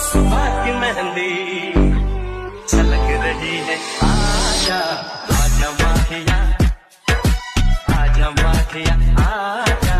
सुबह की मेहंदी छलक रही है। आजा आजा माहिया, आजा माहिया, आजा।